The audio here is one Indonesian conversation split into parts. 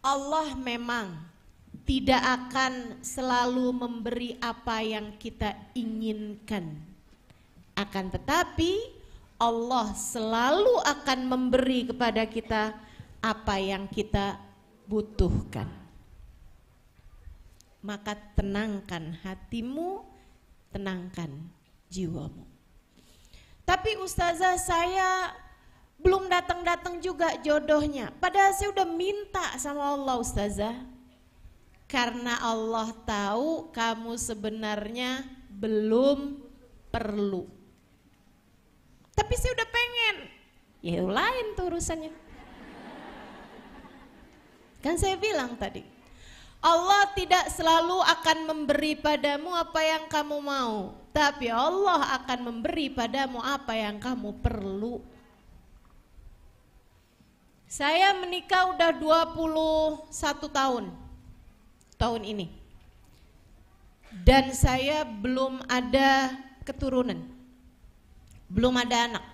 Allah memang tidak akan selalu memberi apa yang kita inginkan. Akan tetapi Allah selalu akan memberi kepada kita apa yang kita butuhkan. Maka tenangkan hatimu, tenangkan jiwamu. Tapi ustazah, saya belum datang-datang juga jodohnya. Padahal saya udah minta sama Allah ustazah. Karena Allah tahu kamu sebenarnya belum perlu. Tapi saya udah pengen. Ya lain tuh urusannya. Kan saya bilang tadi, Allah tidak selalu akan memberi padamu apa yang kamu mau. Tapi Allah akan memberi padamu apa yang kamu perlu. Saya menikah udah 21 tahun ini. Dan saya belum ada keturunan. Belum ada anak.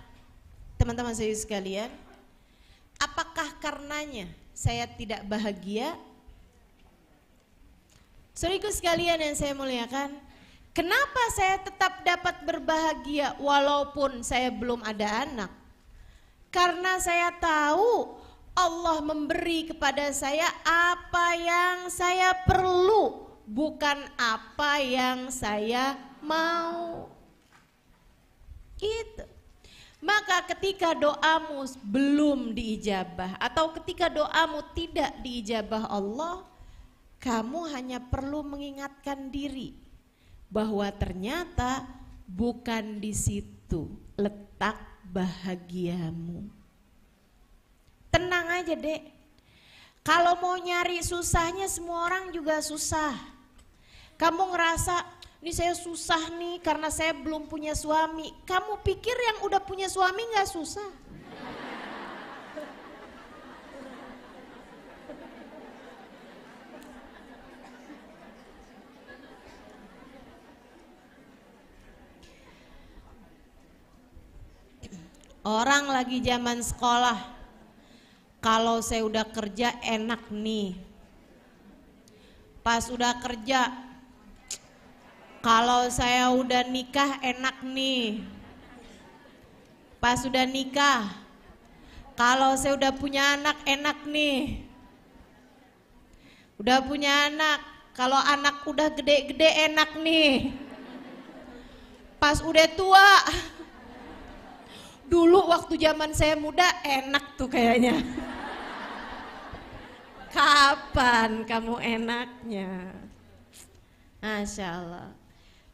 Teman-teman saya sekalian, apakah karenanya saya tidak bahagia? Saudaraku sekalian yang saya muliakan, kenapa saya tetap dapat berbahagia walaupun saya belum ada anak? Karena saya tahu Allah memberi kepada saya apa yang saya perlu, bukan apa yang saya mau. Gitu. Maka ketika doamu belum diijabah atau ketika doamu tidak diijabah Allah, kamu hanya perlu mengingatkan diri bahwa ternyata bukan di situ letak bahagiamu. Tenang aja dek, kalau mau nyari susahnya semua orang juga susah. Kamu ngerasa, ini saya susah nih karena saya belum punya suami. Kamu pikir yang udah punya suami gak susah? Orang lagi zaman sekolah, kalau saya udah kerja enak nih. Pas udah kerja, kalau saya udah nikah enak nih. Pas udah nikah, kalau saya udah punya anak enak nih. Udah punya anak, kalau anak udah gede-gede enak nih. Pas udah tua, dulu waktu zaman saya muda enak tuh kayaknya. Kapan kamu enaknya? Masya Allah.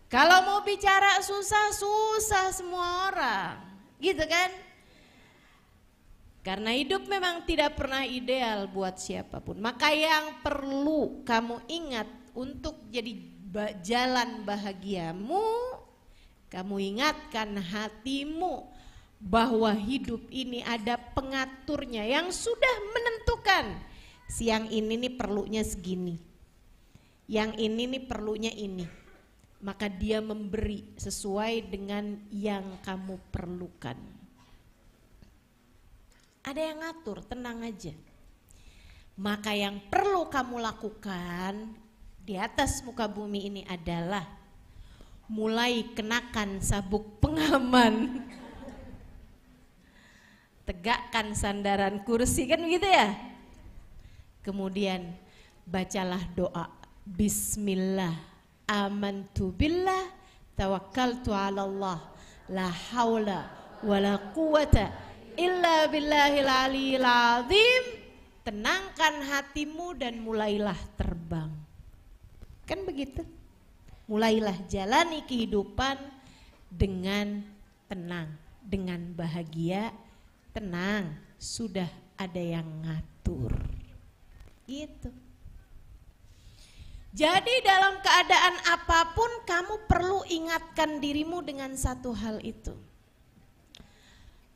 Kalau mau bicara susah, susah semua orang. Gitu kan? Karena hidup memang tidak pernah ideal buat siapapun. Maka yang perlu kamu ingat untuk jadi jalan bahagiamu, kamu ingatkan hatimu bahwa hidup ini ada pengaturnya yang sudah menentukan siang ini nih perlunya segini, yang ini nih perlunya ini, maka dia memberi sesuai dengan yang kamu perlukan. Ada yang ngatur, tenang aja. Maka yang perlu kamu lakukan di atas muka bumi ini adalah mulai kenakan sabuk pengaman. Tegakkan sandaran kursi, kan begitu ya. Kemudian bacalah doa Bismillah amantu billah tawakkaltu ala Allah la haula wala quwata illa billahil aliyil azim. Tenangkan hatimu dan mulailah terbang. Kan begitu. Mulailah jalani kehidupan dengan tenang, dengan bahagia. Tenang, sudah ada yang ngatur. Gitu. Jadi dalam keadaan apapun kamu perlu ingatkan dirimu dengan satu hal itu.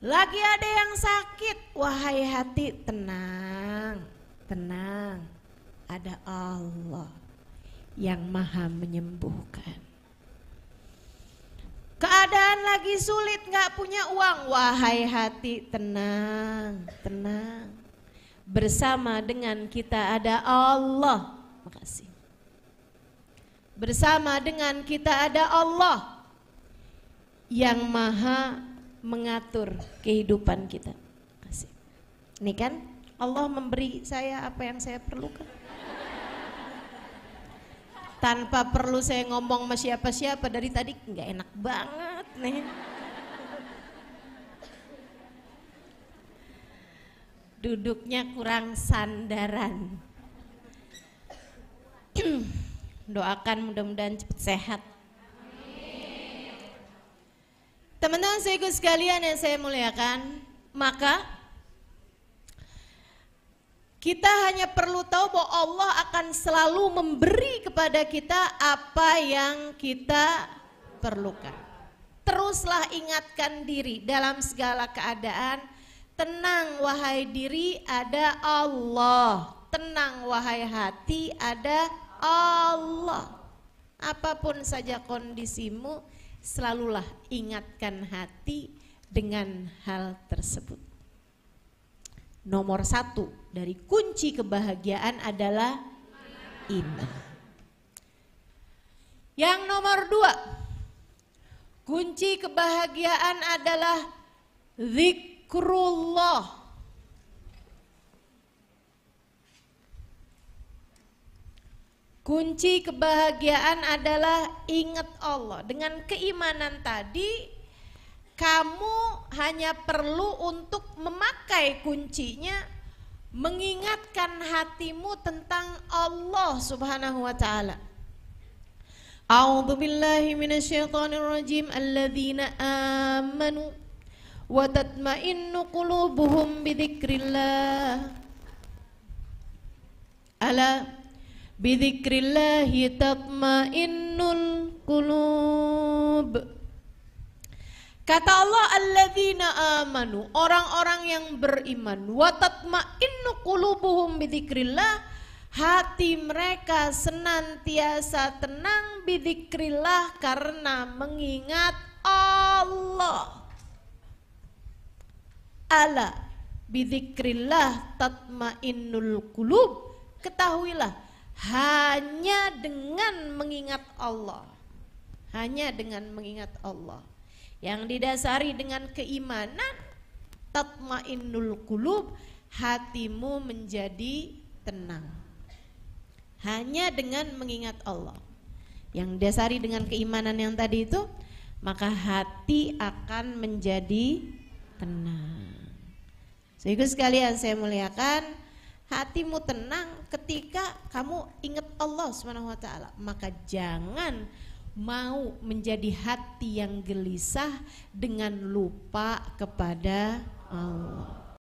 Lagi ada yang sakit, wahai hati tenang, tenang. Ada Allah yang maha menyembuhkan. Keadaan lagi sulit, gak punya uang, wahai hati tenang, tenang. Bersama dengan kita ada Allah. Makasih. Bersama dengan kita ada Allah yang maha mengatur kehidupan kita. Makasih. Ini kan Allah memberi saya apa yang saya perlukan. Tanpa perlu saya ngomong sama siapa-siapa dari tadi, nggak enak banget nih. Duduknya kurang sandaran. Doakan mudah-mudahan cepat sehat. Teman-teman saya sekalian yang saya muliakan, maka kita hanya perlu tahu bahwa Allah akan selalu memberi kepada kita apa yang kita perlukan. Teruslah ingatkan diri dalam segala keadaan, tenang wahai diri, ada Allah. Tenang wahai hati, ada Allah. Apapun saja kondisimu, selalulah ingatkan hati dengan hal tersebut. Nomor 1 dari kunci kebahagiaan adalah iman. Yang nomor 2, kunci kebahagiaan adalah zikrullah. Kunci kebahagiaan adalah ingat Allah. Dengan keimanan tadi, kamu hanya perlu untuk memakai kuncinya, mengingatkan hatimu tentang Allah Subhanahu wa taala. A'udzu billahi minasyaitonir rajim. Alladzina amanu wa tatma'innu qulubuhum bidzikrillah. Ala bidzikrillahi tatma'innul qulub. Kata Allah, alladzina amanu, orang-orang yang beriman, wa tatma'innu qulubuhum bidzikrillah, hati mereka senantiasa tenang bidzikrillah karena mengingat Allah. Ala bidzikrillah tatma'innul qulub. Ketahuilah, hanya dengan mengingat Allah, hanya dengan mengingat Allah yang didasari dengan keimanan, tatmainnul qulub, hatimu menjadi tenang. Hanya dengan mengingat Allah yang didasari dengan keimanan yang tadi itu, maka hati akan menjadi tenang. Sehingga sekalian saya muliakan, hatimu tenang ketika kamu ingat Allah Subhanahu wa taala, maka jangan mau menjadi hati yang gelisah dengan lupa kepada Allah.